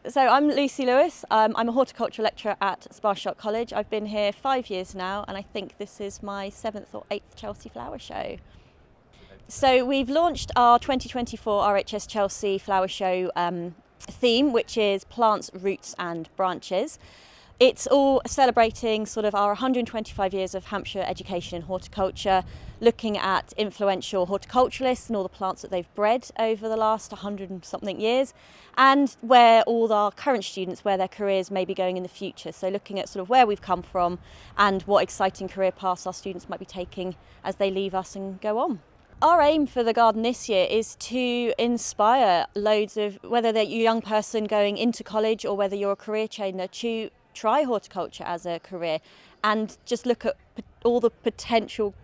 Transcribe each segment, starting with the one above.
So I'm Lucy Lewis. I'm a horticulture lecturer at Sparsholt College. I've been here 5 years now, and I think this is my 7th or 8th Chelsea Flower Show. So we've launched our 2024 RHS Chelsea Flower Show theme, which is plants, roots and branches. It's all celebrating sort of our 125 years of Hampshire education in horticulture, looking at influential horticulturalists and all the plants that they've bred over the last 100 and something years, and where all our current students, where their careers may be going in the future. So looking at sort of where we've come from and what exciting career paths our students might be taking as they leave us and go on. Our aim for the garden this year is to inspire loads of, whether they're a young person going into college or whether you're a career changer, to try horticulture as a career and just look at all the potential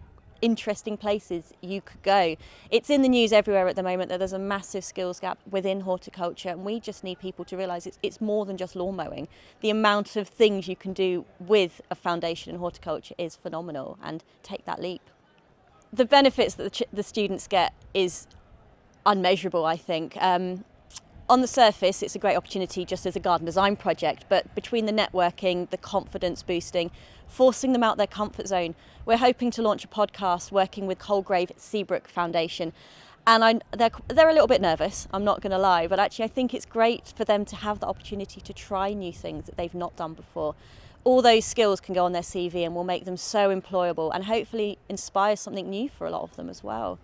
interesting places you could go. It's in the news everywhere at the moment that there's a massive skills gap within horticulture, and we just need people to realise it's more than just lawn mowing. The amount of things you can do with a foundation in horticulture is phenomenal, and take that leap. The benefits that the students get is unmeasurable, I think. On the surface, it's a great opportunity just as a garden design project, but between the networking, the confidence boosting, forcing them out their comfort zone, we're hoping to launch a podcast working with Colgrave Seabrook Foundation. And they're a little bit nervous, I'm not going to lie, but actually I think it's great for them to have the opportunity to try new things that they've not done before. All those skills can go on their CV and will make them so employable and hopefully inspire something new for a lot of them as well.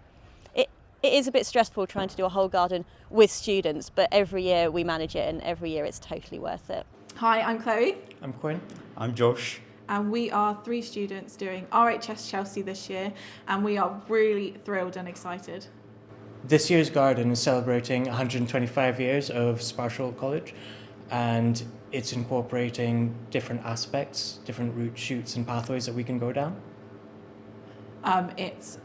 It is a bit stressful trying to do a whole garden with students, but every year we manage it and every year it's totally worth it. Hi, I'm Chloe. I'm Quinn. I'm Josh. And we are 3 students doing RHS Chelsea this year, and we are really thrilled and excited. This year's garden is celebrating 125 years of Sparsholt College, and it's incorporating different aspects, different root shoots and pathways that we can go down. It's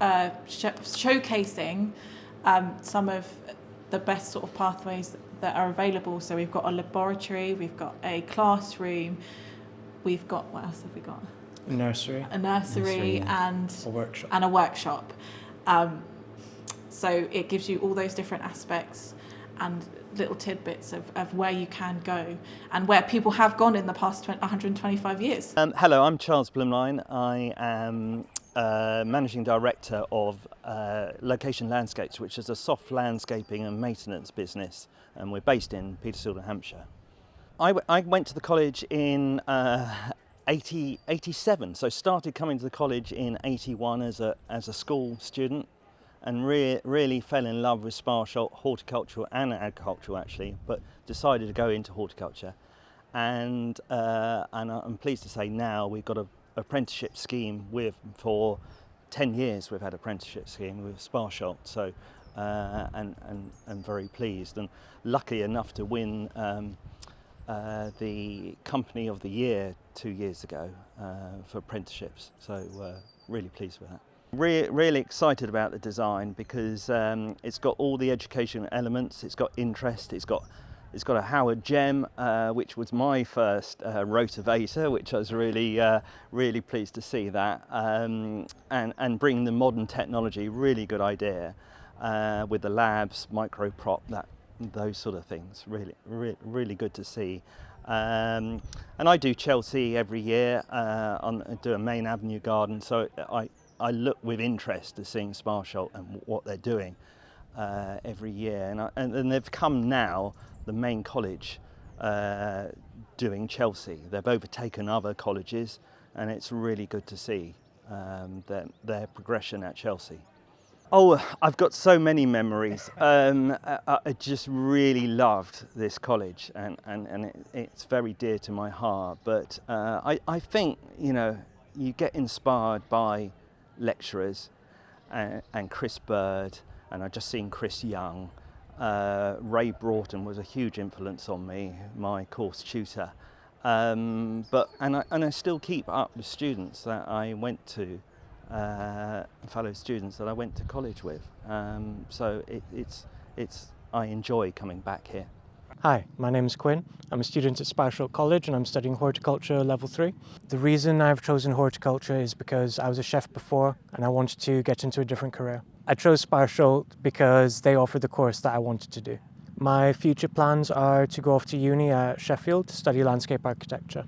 showcasing some of the best sort of pathways that are available. So we've got a laboratory, we've got a classroom, we've got, what else have we got? A nursery. A nursery and a workshop. And a workshop. So it gives you all those different aspects and little tidbits of where you can go and where people have gone in the past 125 years. Hello, I'm Charles Blumline. I am Managing Director of Location Landscapes, which is a soft landscaping and maintenance business, and we're based in Petersfield, Hampshire. I went to the college in 87, so started coming to the college in 81 as a school student, and really fell in love with Sparsholt, horticultural and agricultural actually, but decided to go into horticulture. And I'm pleased to say now we've got a apprenticeship scheme for 10 years. We've had apprenticeship scheme with Sparsholt, so and very pleased and lucky enough to win the Company of the Year 2 years ago for apprenticeships, so really pleased with that. Really excited about the design because it's got all the education elements, it's got interest, it's got a Howard gem, which was my first rotavator, which I was really pleased to see that, and bring the modern technology, really good idea, with the labs, micro prop, those sort of things, really good to see. And I do Chelsea every year, do a main avenue garden, so I look with interest to seeing Sparsholt and what they're doing every year, and they've come now, the main college doing Chelsea. They've overtaken other colleges, and it's really good to see their progression at Chelsea. Oh, I've got so many memories. I just really loved this college, and it's very dear to my heart. But I think, you get inspired by lecturers and Chris Bird, and I've just seen Chris Young. Ray Broughton was a huge influence on me, my course tutor. But I still keep up with students that I went to, fellow students that I went to college with. So I enjoy coming back here. Hi, my name is Quinn. I'm a student at Sparsholt College and I'm studying horticulture level 3. The reason I've chosen horticulture is because I was a chef before and I wanted to get into a different career. I chose Sparsholt because they offered the course that I wanted to do. My future plans are to go off to uni at Sheffield to study landscape architecture.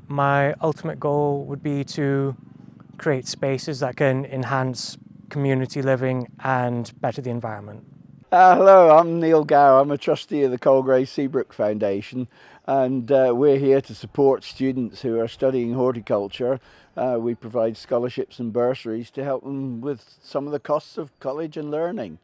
My ultimate goal would be to create spaces that can enhance community living and better the environment. Hello, I'm Neil Gower. I'm a trustee of the Colgrave Seabrook Foundation, and we're here to support students who are studying horticulture. We provide scholarships and bursaries to help them with some of the costs of college and learning.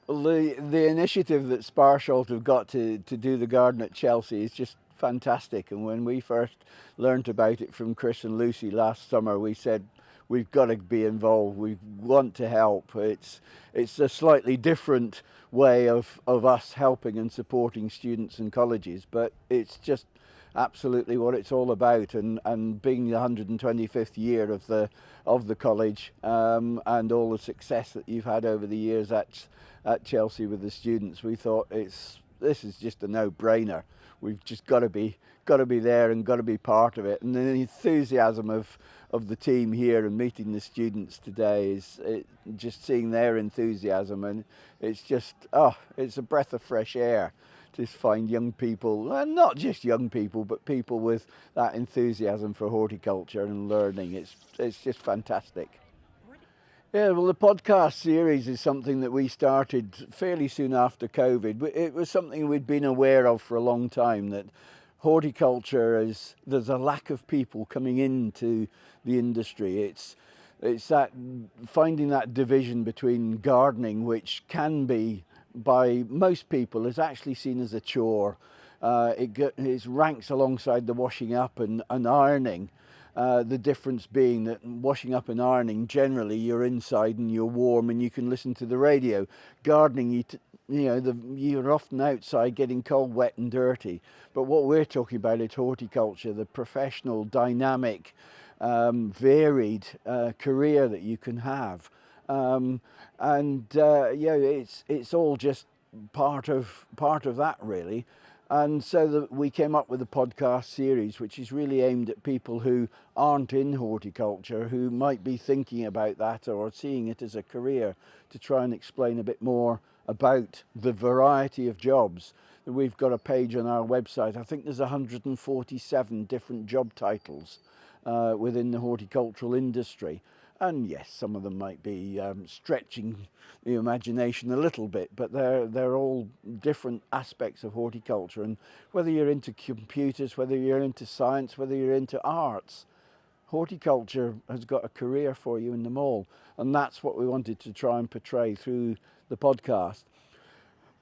Well, the initiative that Sparsholt have got to do the garden at Chelsea is just fantastic, and when we first learnt about it from Chris and Lucy last summer, we said, we've got to be involved, we want to help. It's a slightly different way of us helping and supporting students and colleges, but it's just absolutely what it's all about, and being the 125th year of the college, and all the success that you've had over the years at Chelsea with the students, we thought this is just a no-brainer. We've just got to be there and got to be part of it. And the enthusiasm of the team here and meeting the students today is just seeing their enthusiasm, and it's just, it's a breath of fresh air to find young people, and not just young people, but people with that enthusiasm for horticulture and learning. It's just fantastic. Yeah, well, the podcast series is something that we started fairly soon after COVID. It was something we'd been aware of for a long time, that horticulture there's a lack of people coming into the industry. It's that finding that division between gardening, which can be, by most people, is actually seen as a chore. It ranks alongside the washing up and ironing. The difference being that washing up and ironing, generally you're inside and you're warm and you can listen to the radio. Gardening, you're often outside getting cold, wet and dirty. But what we're talking about is horticulture, the professional, dynamic, varied career that you can have. It's all just part of that, really. And so we came up with a podcast series, which is really aimed at people who aren't in horticulture, who might be thinking about that or seeing it as a career, to try and explain a bit more about the variety of jobs. We've got a page on our website. I think there's 147 different job titles within the horticultural industry. And yes, some of them might be stretching the imagination a little bit, but they're all different aspects of horticulture. And whether you're into computers, whether you're into science, whether you're into arts, horticulture has got a career for you in them all. And that's what we wanted to try and portray through the podcast.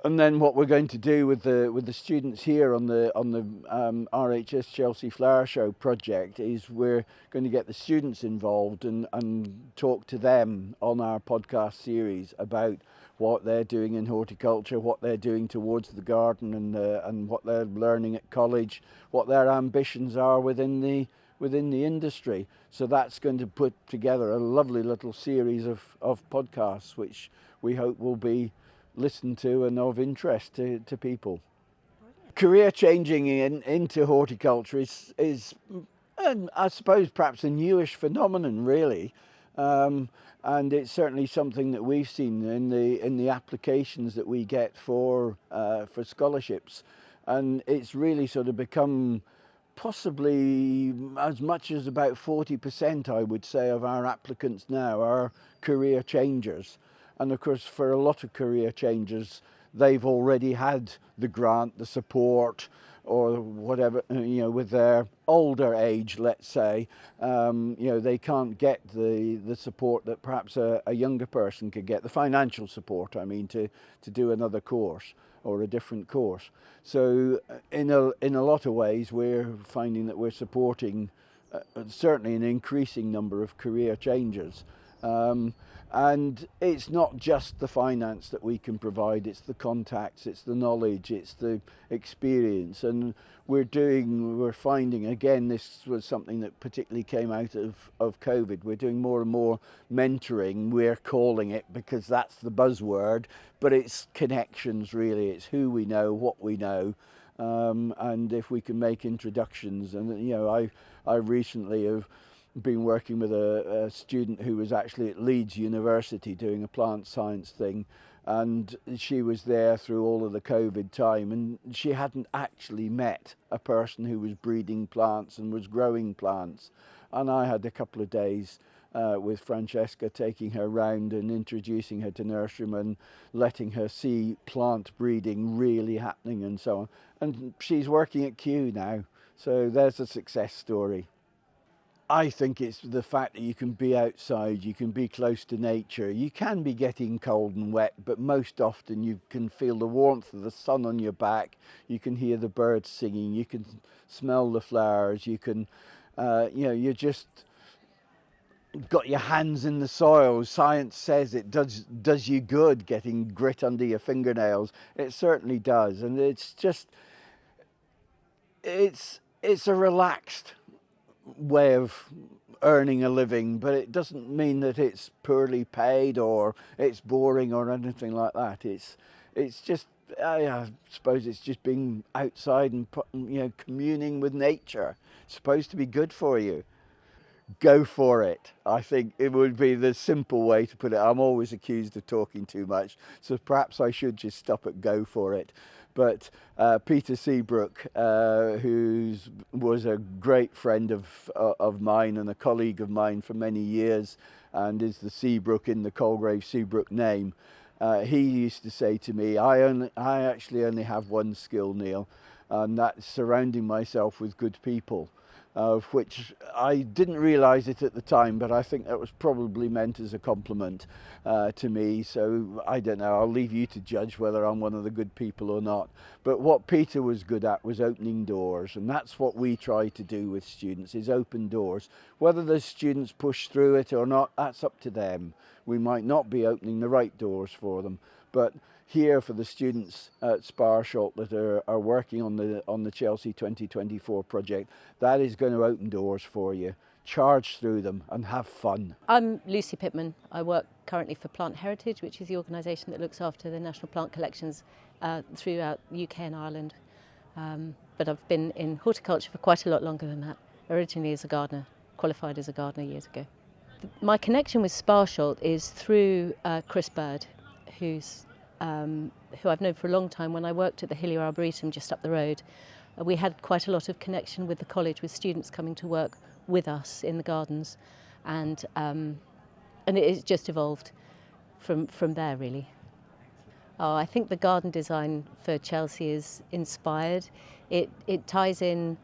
And then what we're going to do with the students here on the RHS Chelsea Flower Show project is we're going to get the students involved and talk to them on our podcast series about what they're doing in horticulture, what they're doing towards the garden, and what they're learning at college, what their ambitions are within the industry. So that's going to put together a lovely little series of podcasts, which we hope will be listened to and of interest to people. Career changing into horticulture is I suppose perhaps a newish phenomenon, really, and it's certainly something that we've seen in the applications that we get for scholarships, and it's really sort of become possibly as much as about 40%, I would say, of our applicants now are career changers. And of course, for a lot of career changers, they've already had the grant, the support, or whatever, with their older age, let's say, they can't get the support that perhaps a younger person could get, the financial support, I mean, to do another course or a different course. So in a lot of ways, we're finding that we're supporting certainly an increasing number of career changers. And it's not just the finance that we can provide, it's the contacts, it's the knowledge, it's the experience. And we're finding, again, this was something that particularly came out of COVID, we're doing more and more mentoring, we're calling it, because that's the buzzword, but it's connections really, it's who we know, what we know. And if we can make introductions, and I recently have been working with a student who was actually at Leeds University doing a plant science thing, and she was there through all of the COVID time, and she hadn't actually met a person who was breeding plants and was growing plants. And I had a couple of days with Francesca, taking her round and introducing her to nurserymen, letting her see plant breeding really happening and so on. And she's working at Kew now, so there's a success story. I think it's the fact that you can be outside, you can be close to nature. You can be getting cold and wet, but most often you can feel the warmth of the sun on your back, you can hear the birds singing, you can smell the flowers, you can, you're just got your hands in the soil. Science says it does you good getting grit under your fingernails. It certainly does, and it's just, it's a relaxed way of earning a living, but it doesn't mean that it's poorly paid or it's boring or anything like that. It's just, I suppose it's just being outside and communing with nature. It's supposed to be good for you. Go for it. I think it would be the simple way to put it. I'm always accused of talking too much, so perhaps I should just stop at go for it. But Peter Seabrook, who was a great friend of mine and a colleague of mine for many years, and is the Seabrook in the Colgrave Seabrook name, he used to say to me, I actually only have one skill, Neil, and that's surrounding myself with good people. Of which I didn't realise it at the time, but I think that was probably meant as a compliment to me. So I don't know, I'll leave you to judge whether I'm one of the good people or not. But what Peter was good at was opening doors, and that's what we try to do with students, is open doors. Whether the students push through it or not, that's up to them. We might not be opening the right doors for them, but here for the students at Sparsholt that are working on the Chelsea 2024 project, that is going to open doors for you. Charge through them and have fun. I'm Lucy Pittman. I work currently for Plant Heritage, which is the organisation that looks after the national plant collections throughout UK and Ireland. But I've been in horticulture for quite a lot longer than that. Originally as a gardener, qualified as a gardener years ago. My connection with Sparsholt is through Chris Bird, who I've known for a long time. When I worked at the Hillier Arboretum just up the road, we had quite a lot of connection with the college, with students coming to work with us in the gardens, and it's just evolved from there, really. Oh, I think the garden design for Chelsea is inspired. It ties in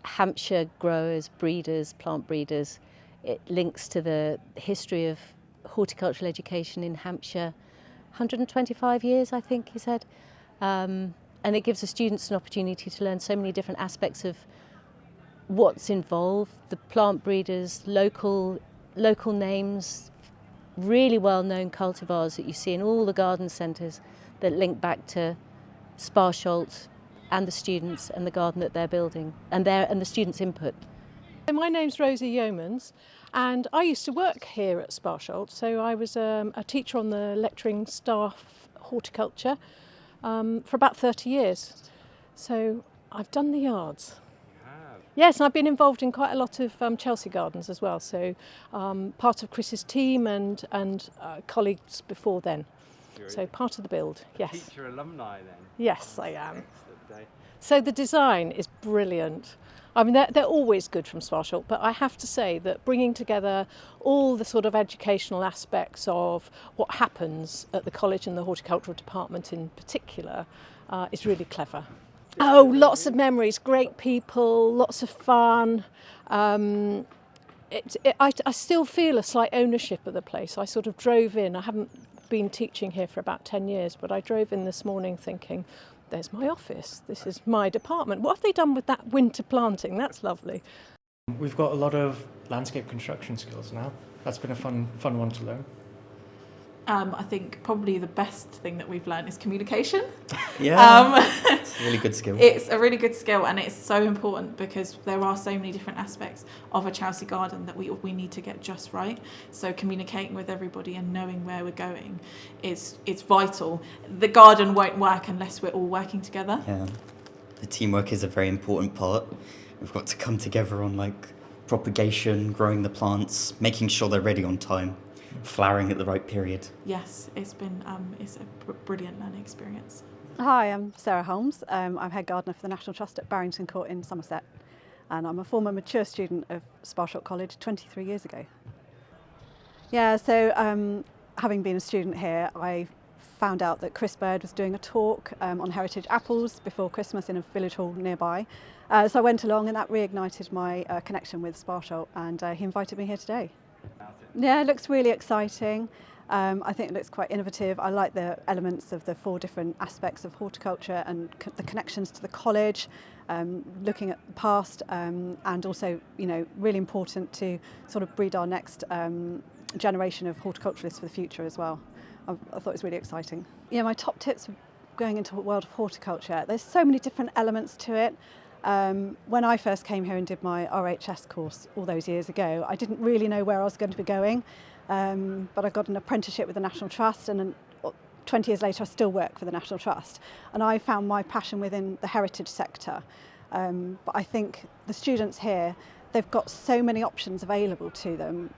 Hampshire growers, breeders, plant breeders. It links to the history of horticultural education in Hampshire. 125 years, I think he said. And it gives the students an opportunity to learn so many different aspects of what's involved, the plant breeders, local names, really well-known cultivars that you see in all the garden centres that link back to Sparsholt and the students and the garden that they're building and the students' input. My name's Rosie Yeomans, and I used to work here at Sparsholt, so I was a teacher on the lecturing staff horticulture for about 30 years. So I've done the yards. Yes, and I've been involved in quite a lot of Chelsea Gardens as well, so part of Chris's team and colleagues before then. So part of the build, yes. Teacher alumni then? Yes, I am. So the design is brilliant. I mean, they're always good from Sparsholt, but I have to say that bringing together all the sort of educational aspects of what happens at the college and the horticultural department in particular is really clever. Oh, lots of memories, great people, lots of fun. I still feel a slight ownership of the place. I sort of drove in. I haven't been teaching here for about 10 years, but I drove in this morning thinking, there's my office, this is my department. What have they done with that winter planting? That's lovely. We've got a lot of landscape construction skills now. That's been a fun one to learn. I think probably the best thing that we've learned is communication. Yeah, it's a really good skill. It's a really good skill, and it's so important because there are so many different aspects of a Chelsea garden that we need to get just right. So communicating with everybody and knowing where we're going is vital. The garden won't work unless we're all working together. Yeah, the teamwork is a very important part. We've got to come together on propagation, growing the plants, making sure they're ready on time, flowering at the right period. Yes, it's a brilliant learning experience. Hi, I'm Sarah Holmes. I'm head gardener for the National Trust at Barrington Court in Somerset, and I'm a former mature student of Sparsholt College 23 years ago. Yeah, so having been a student here, I found out that Chris Bird was doing a talk on heritage apples before Christmas in a village hall nearby. So I went along, and that reignited my connection with Sparsholt, and he invited me here today. Yeah, it looks really exciting. I think it looks quite innovative. I like the elements of the 4 different aspects of horticulture and the connections to the college, looking at the past, and also, really important to sort of breed our next generation of horticulturalists for the future as well. I thought it was really exciting. Yeah, my top tips for going into the world of horticulture. There's so many different elements to it. When I first came here and did my RHS course all those years ago, I didn't really know where I was going to be going, but I got an apprenticeship with the National Trust, and 20 years later I still work for the National Trust, and I found my passion within the heritage sector. But I think the students here, they've got so many options available to them.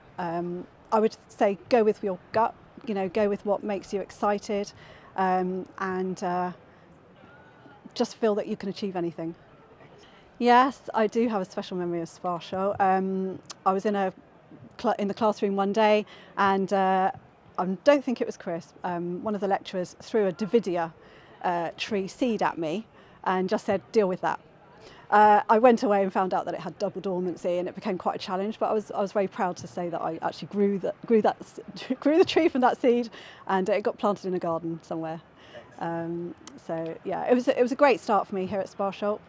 I would say go with your gut, go with what makes you excited, and just feel that you can achieve anything. Yes, I do have a special memory of Sparsholt. I was in the classroom one day, and I don't think it was Chris. One of the lecturers threw a Davidia tree seed at me and just said, "Deal with that." I went away and found out that it had double dormancy, and it became quite a challenge. But I was very proud to say that I actually grew the tree from that seed, and it got planted in a garden somewhere. So yeah, it was a great start for me here at Sparsholt.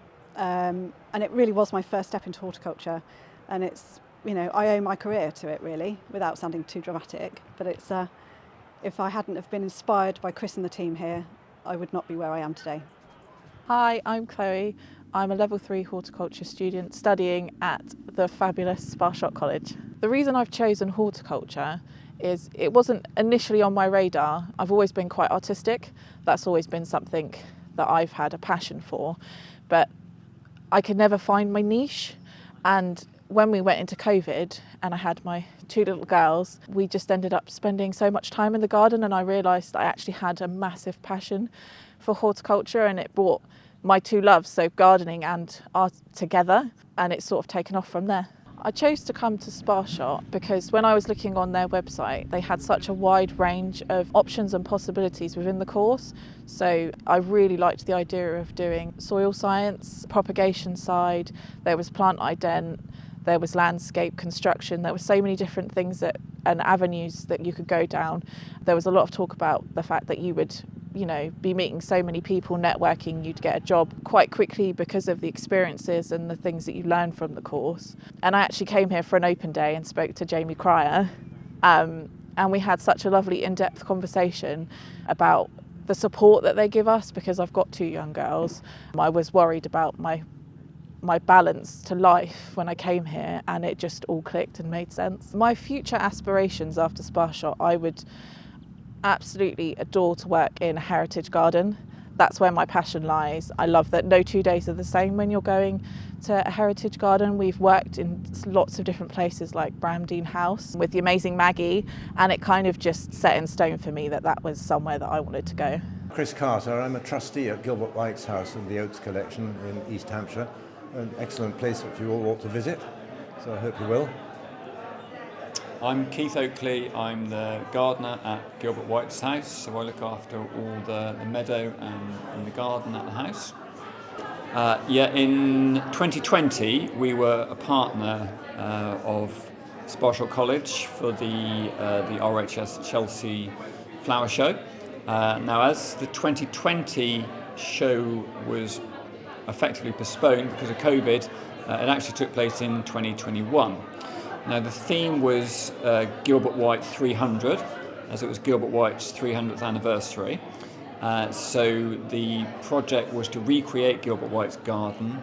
And it really was my first step into horticulture, and it's, I owe my career to it really, without sounding too dramatic, but it's if I hadn't have been inspired by Chris and the team here, I would not be where I am today. Hi, I'm Chloe. I'm a level 3 horticulture student studying at the fabulous Sparsholt College. The reason I've chosen horticulture is it wasn't initially on my radar. I've always been quite artistic. That's always been something that I've had a passion for, but I could never find my niche. And when we went into COVID and I had my 2 little girls, we just ended up spending so much time in the garden, and I realised I actually had a massive passion for horticulture, and it brought my 2 loves, so gardening and art, together, and it's sort of taken off from there. I chose to come to Sparsholt because when I was looking on their website, they had such a wide range of options and possibilities within the course. So I really liked the idea of doing soil science, propagation side, there was plant ident, there was landscape construction, there were so many different things and avenues that you could go down. There was a lot of talk about the fact that you would be meeting so many people, networking, you'd get a job quite quickly because of the experiences and the things that you learn from the course. And I actually came here for an open day and spoke to Jamie Cryer, and we had such a lovely in-depth conversation about the support that they give us, because I've got 2 young girls. I was worried about my balance to life when I came here, and it just all clicked and made sense. My future aspirations after Sparsholt, I would absolutely adore to work in a heritage garden. That's where my passion lies. I love that no 2 days are the same when you're going to a heritage garden. We've worked in lots of different places like Bramdean House with the amazing Maggie, and it kind of just set in stone for me that was somewhere that I wanted to go. Chris Carter, I'm a trustee at Gilbert White's house in the Oaks Collection in East Hampshire. An excellent place which you all ought to visit, so I hope you will. I'm Keith Oakley. I'm the gardener at Gilbert White's house, so I look after all the meadow and the garden at the house. In 2020 we were a partner of Sparsholt College for the RHS Chelsea Flower Show. Now, as the 2020 show was effectively postponed because of COVID, it actually took place in 2021. Now, the theme was Gilbert White 300, as it was Gilbert White's 300th anniversary. So the project was to recreate Gilbert White's garden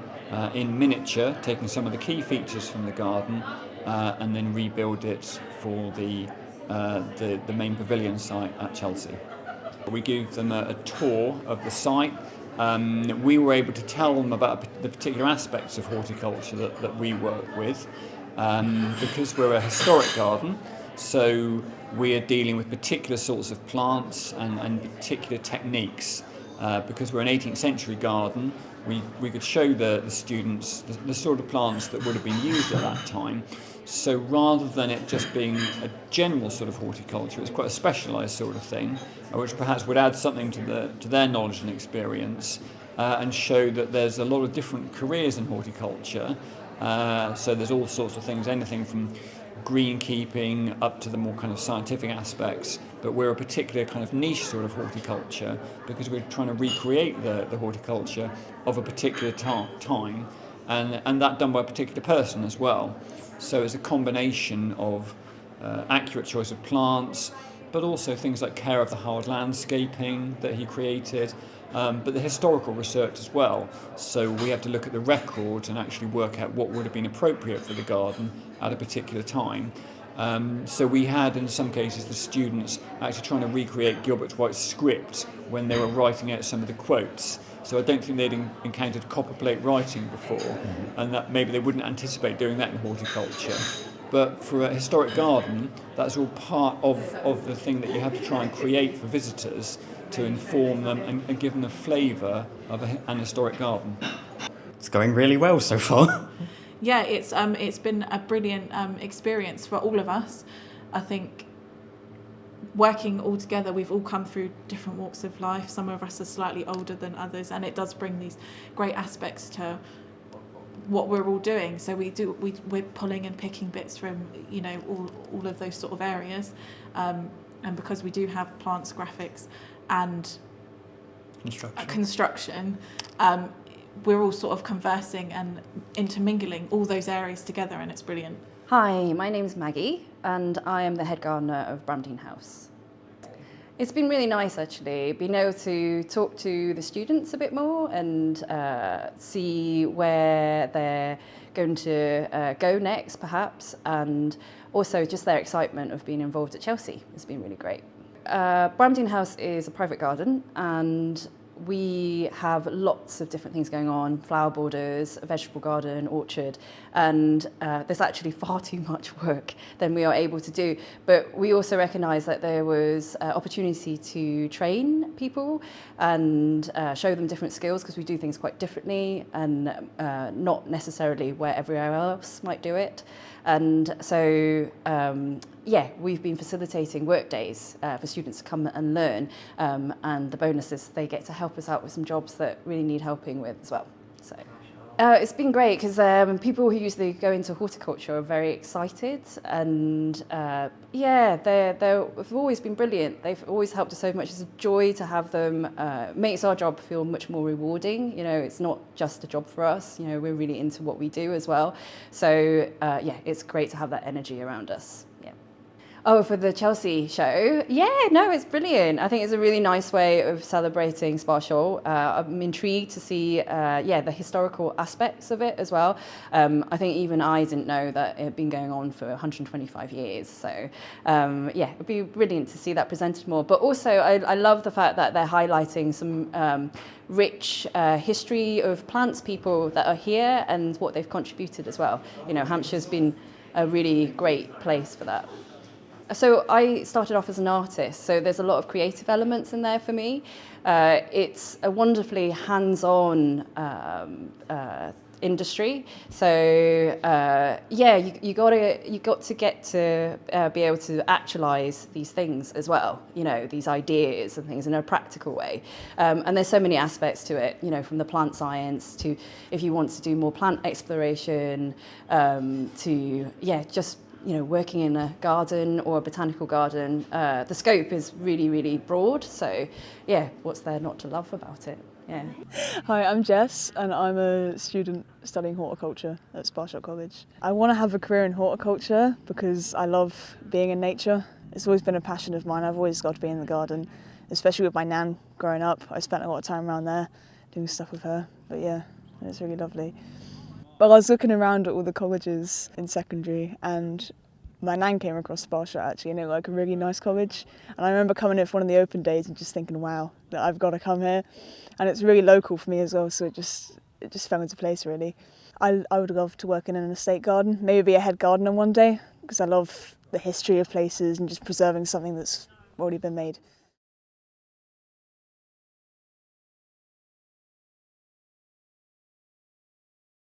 in miniature, taking some of the key features from the garden and then rebuild it for the main pavilion site at Chelsea. We gave them a tour of the site. We were able to tell them about the particular aspects of horticulture that we work with. because we're a historic garden, so we are dealing with particular sorts of plants and particular techniques. Because we're an 18th century garden, we could show the students the sort of plants that would have been used at that time. So rather than it just being a general sort of horticulture, it's quite a specialised sort of thing, which perhaps would add something to their knowledge and experience, and show that there's a lot of different careers in horticulture. So there's all sorts of things, anything from greenkeeping up to the more kind of scientific aspects, but we're a particular kind of niche sort of horticulture because we're trying to recreate the horticulture of a particular time, and that done by a particular person as well. So it's a combination of accurate choice of plants, but also things like care of the hard landscaping that he created, but the historical research as well. So we have to look at the records and actually work out what would have been appropriate for the garden at a particular time. So we had, in some cases, the students actually trying to recreate Gilbert White's script when they were writing out some of the quotes. So I don't think they'd encountered copperplate writing before, and that maybe they wouldn't anticipate doing that in horticulture. But for a historic garden, that's all part of the thing that you have to try and create for visitors to inform them and give them the flavour of an historic garden. It's going really well so far. Yeah, it's been a brilliant experience for all of us. I think working all together, we've all come through different walks of life. Some of us are slightly older than others, and it does bring these great aspects to what we're all doing. So we're pulling and picking bits from all of those sort of areas, and because we do have plants, graphics, and construction, we're all sort of conversing and intermingling all those areas together, and it's brilliant. Hi, my name's Maggie and I am the head gardener of Bramdean House. It's been really nice actually, being able to talk to the students a bit more and see where they're going to go next perhaps, and also just their excitement of being involved at Chelsea has been really great. Bramdean House is a private garden and we have lots of different things going on, flower borders, a vegetable garden, orchard, and there's actually far too much work than we are able to do. But we also recognise that there was opportunity to train people and show them different skills, because we do things quite differently and not necessarily where everywhere else might do it. And so, we've been facilitating work days for students to come and learn, and the bonus is they get to help us out with some jobs that really need helping with as well. So it's been great because people who usually go into horticulture are very excited, and they've always been brilliant. They've always helped us so much. It's a joy to have them. Makes our job feel much more rewarding. It's not just a job for us. We're really into what we do as well. So it's great to have that energy around us. Oh, for the Chelsea show? It's brilliant. I think it's a really nice way of celebrating Sparsholt. I'm intrigued to see, the historical aspects of it as well. I think even I didn't know that it had been going on for 125 years. So, it'd be brilliant to see that presented more. But also, I love the fact that they're highlighting some rich history of plants, people that are here, and what they've contributed as well. Hampshire's been a really great place for that. So I started off as an artist, so there's a lot of creative elements in there for me. It's a wonderfully hands-on industry. So you got to get to be able to actualize these things as well. These ideas and things in a practical way. And there's so many aspects to it. From the plant science to if you want to do more plant exploration, working in a garden or a botanical garden. The scope is really, really broad. So, what's there not to love about it? Hi, I'm Jess and I'm a student studying horticulture at Sparsholt College. I want to have a career in horticulture because I love being in nature. It's always been a passion of mine. I've always got to be in the garden, especially with my nan growing up. I spent a lot of time around there doing stuff with her. But it's really lovely. But I was looking around at all the colleges in secondary and my nan came across Sparsholt actually, and it looked like a really nice college. And I remember coming in for one of the open days and just thinking, wow, that I've got to come here. And it's really local for me as well, so it just fell into place really. I would love to work in an estate garden, maybe be a head gardener one day, because I love the history of places and just preserving something that's already been made.